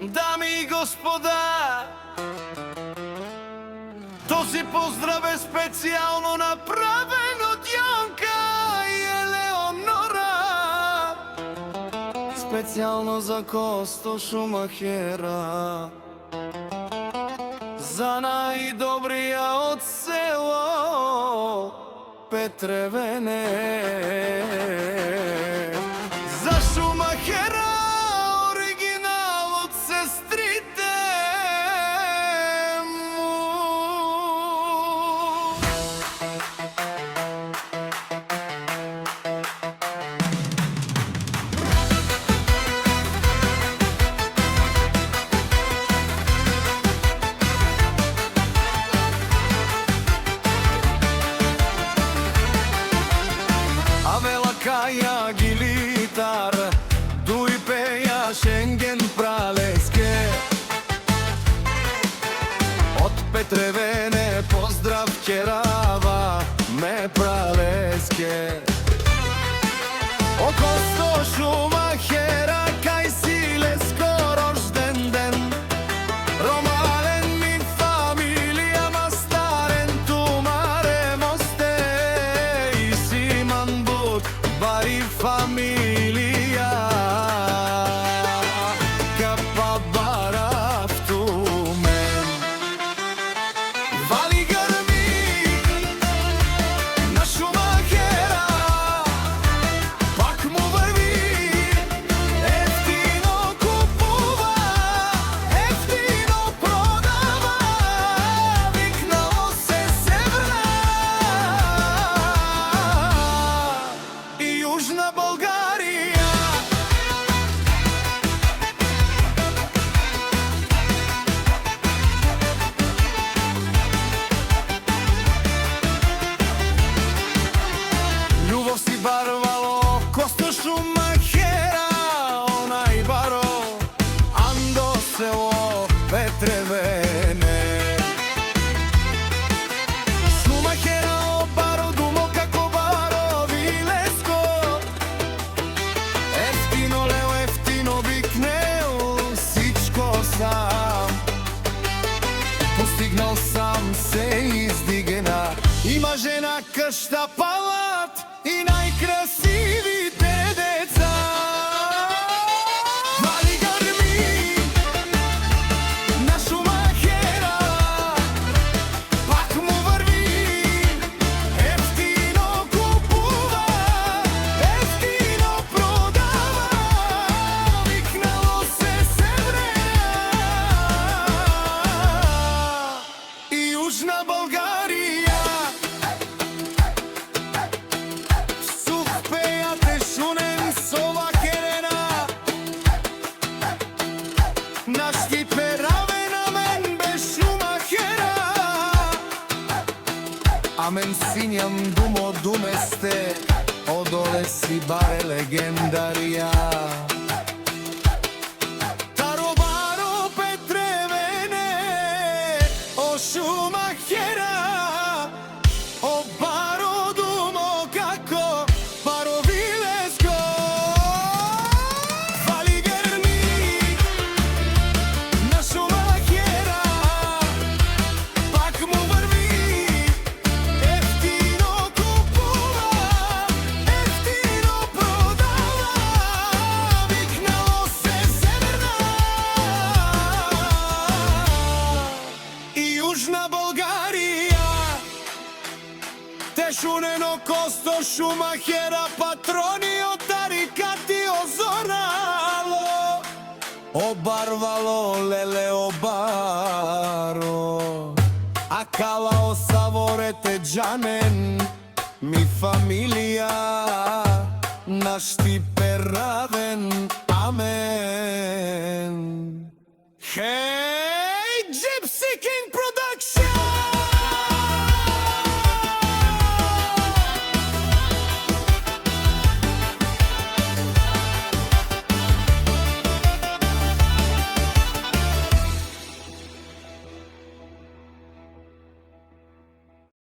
Дами и господа, този поздрав е специјално направен од Јонка и Елеонора, специјално за Косто Шумахера, за најдобрија од село Петревене. За Шумахера Каја гилитар, дуј пеја Шенген пралеске. Од Петревене поздрав керава ме пралеске. О Косто Шумахера, кај си леско рожден ден. Ромален ми фамилија, ма старен тумаре мосте и Симан Буд бари фамилија капа барав ту мен. Вали грми на Шумахера, пак му врви, ефтино купува, ефтино продава, викнало се северна и јужна Българија. Љубов си барвало Косто Шумахера, онај баро Андо село Петревене. Шумахера обаро думо како баро вилеско. Ефтино лео, ефтино викнел, сичко сам. Постигнал сам се издигна. Има жена, къща, палат и најкрасивите деца. Вали грми на Шумахера, пак му врви, ефтино купува, ефтино продава, викнало се северна и јужна Българија. Сух пејате шунен со вакерена, наш ти пераве на мен бе Шумахера. Амен синјам думо думесте, одоле си баре легендарија. Таро баро Петревене, о Шумахера, о баро думо како баро вилеско. Вали грми на Шумахера, пак му врви, ефтино купува, ефтино продава, викнало се северна и јужна Българија. Те шунено Косто Шумахера, патрони од тарикати озорало, обарвало леле обаро, а калао саворете джанен ми фамилија, наш ти пера